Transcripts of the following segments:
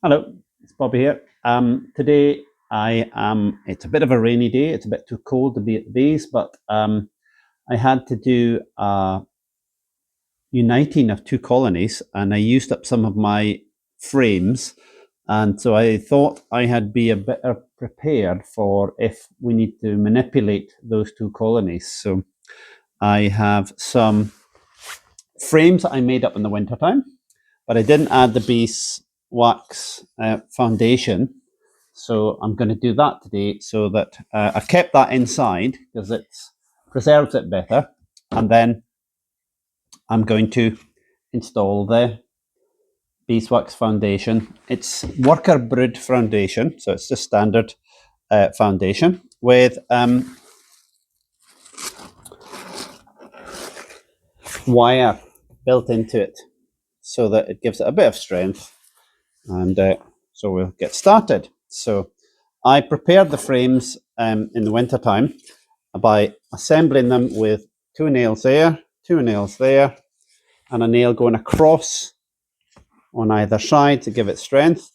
Hello, it's Bobby here. Today it's a bit of a rainy day. It's a bit too cold to be at the bees, but I had to do a uniting of two colonies and I used up some of my frames. And so I thought I had be a bit prepared for if we need to manipulate those two colonies. So I have some frames that I made up in the wintertime, but I didn't add the beeswax foundation. So I'm going to do that today so that I've kept that inside because it preserves it better. And then I'm going to install the beeswax foundation. It's worker brood foundation, so it's just standard foundation with wire built into it so that it gives it a bit of strength. And so we'll get started. So I prepared the frames in the winter time by assembling them with two nails there, and a nail going across on either side to give it strength.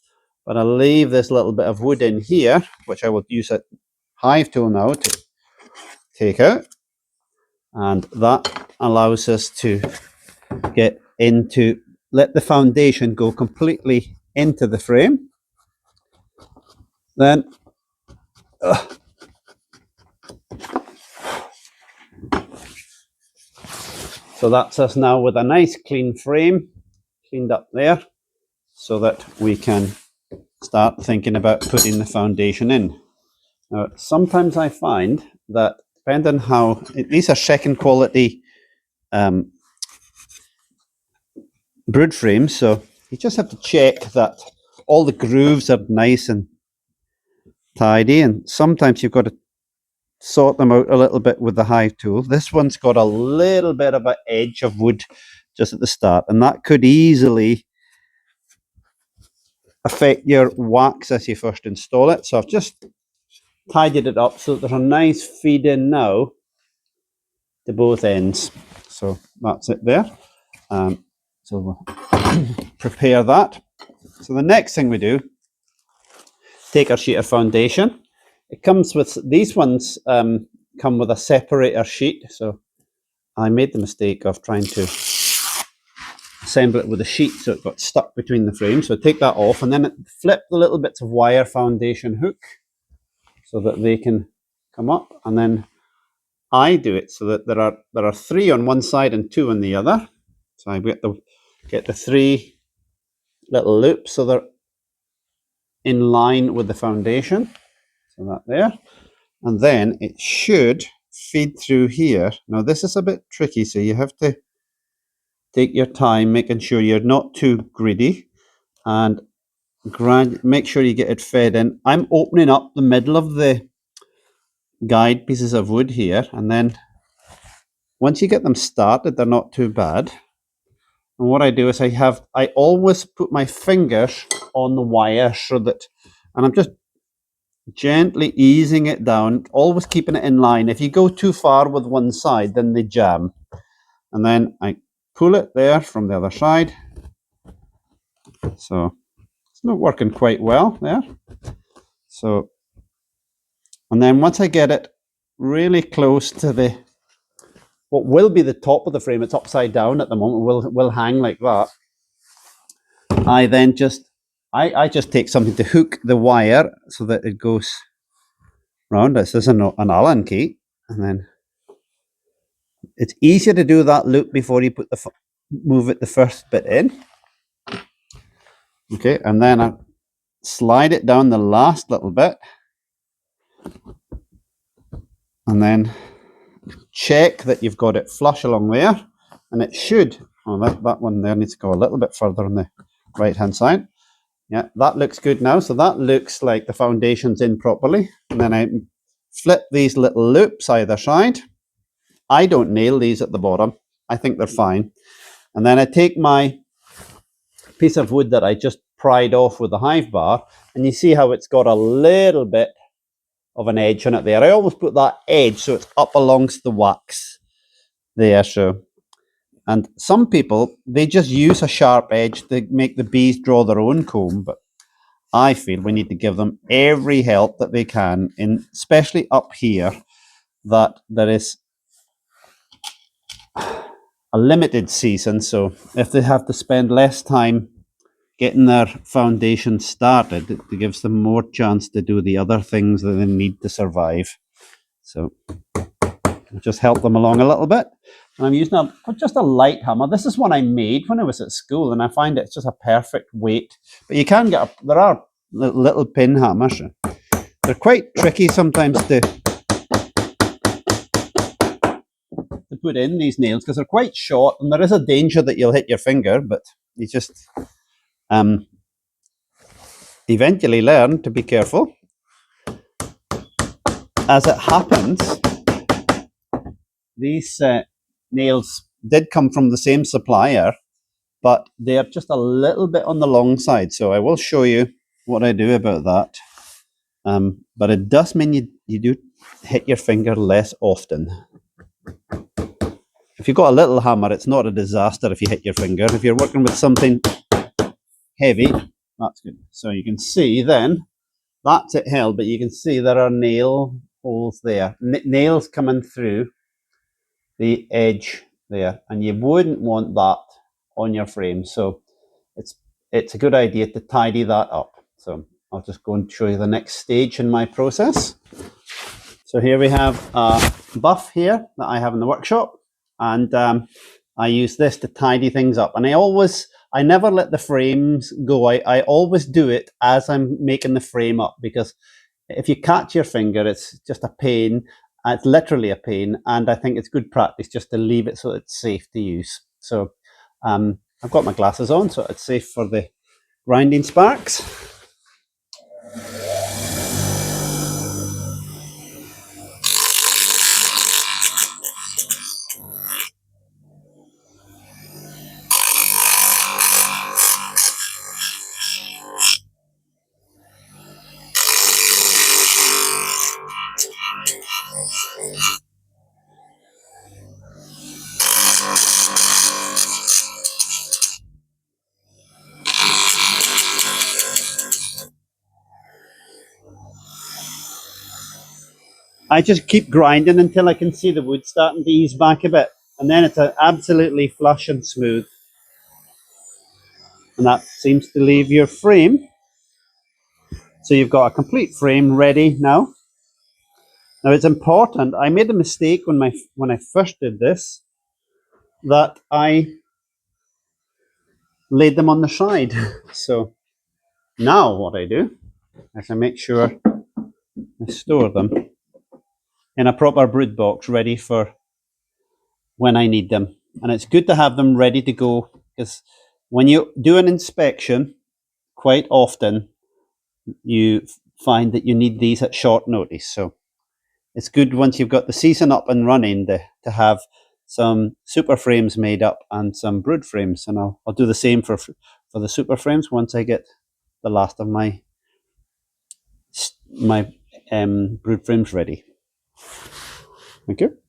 But I'll leave this little bit of wood in here, which I will use a hive tool now to take out. And that allows us to let the foundation go completely into the frame. Then so that's us now with a nice clean frame, cleaned up there, so that we can start thinking about putting the foundation in. Now, sometimes I find that depending on how, these are second quality brood frames, so you just have to check that all the grooves are nice and tidy, and sometimes you've got to sort them out a little bit with the hive tool. This one's got a little bit of an edge of wood just at the start, and that could easily affect your wax as you first install it. So I've just tidied it up so that there's a nice feed in now to both ends. So that's it there. So we'll prepare that. So the next thing we do, take our sheet of foundation. It comes with, these ones come with a separator sheet. So I made the mistake of trying to assemble it with a sheet, so it got stuck between the frames. So take that off and then flip the little bits of wire foundation hook so that they can come up. And then I do it so that there are three on one side and two on the other. So I get the three little loops so they're in line with the foundation. So that there. And then it should feed through here. Now this is a bit tricky, so you have to take your time making sure you're not too greedy and make sure you get it fed in. I'm opening up the middle of the guide pieces of wood here, and then once you get them started, they're not too bad. And what I do is I always put my fingers on the wire so that, and I'm just gently easing it down, always keeping it in line. If you go too far with one side, then they jam. And then I pull it there from the other side. So it's not working quite well there. So, and then once I get it really close to what will be the top of the frame, it's upside down at the moment, will hang like that. I then I just take something to hook the wire so that it goes round. This is an Allen key, and then it's easier to do that loop before you put move it the first bit in. Okay, and then I slide it down the last little bit, and then check that you've got it flush along there, and it should. Oh, that one there needs to go a little bit further on the right hand side. Yeah, that looks good now. So that looks like the foundation's in properly. And then I flip these little loops either side. I don't nail these at the bottom. I think they're fine. And then I take my piece of wood that I just pried off with the hive bar, and you see how it's got a little bit of an edge on it there. I always put that edge so it's up alongst the wax there. So, and some people, they just use a sharp edge to make the bees draw their own comb, but I feel we need to give them every help that they can, especially up here, that there is a limited season. So if they have to spend less time getting their foundation started, it gives them more chance to do the other things that they need to survive. So just help them along a little bit. And I'm using just a light hammer. This is one I made when I was at school, and I find it's just a perfect weight. But you can get there are little pin hammers. They're quite tricky sometimes to put in these nails because they're quite short, and there is a danger that you'll hit your finger. But you just eventually learn to be careful. As it happens, these nails did come from the same supplier, but they're just a little bit on the long side. So I will show you what I do about that. But it does mean you do hit your finger less often. If you've got a little hammer, it's not a disaster if you hit your finger. If you're working with something heavy, that's good. So you can see then, that's it held, but you can see there are nail holes there. Nails coming through the edge there, and you wouldn't want that on your frame. So it's a good idea to tidy that up. So I'll just go and show you the next stage in my process. So here we have a buff here that I have in the workshop, and I use this to tidy things up. And I never let the frames go. I always do it as I'm making the frame up, because if you catch your finger, it's just a pain. It's literally a pain, and I think it's good practice just to leave it so it's safe to use. So I've got my glasses on, so it's safe for the grinding sparks. I just keep grinding until I can see the wood starting to ease back a bit, and then it's absolutely flush and smooth. And that seems to leave your frame. So you've got a complete frame ready now. Now it's important, I made a mistake when I first did this, that I laid them on the side. So now what I do is I make sure I store them in a proper brood box ready for when I need them. And it's good to have them ready to go, because when you do an inspection, quite often you find that you need these at short notice. So it's good once you've got the season up and running to have some super frames made up and some brood frames. And I'll do the same for the super frames once I get the last of my brood frames ready. Thank you.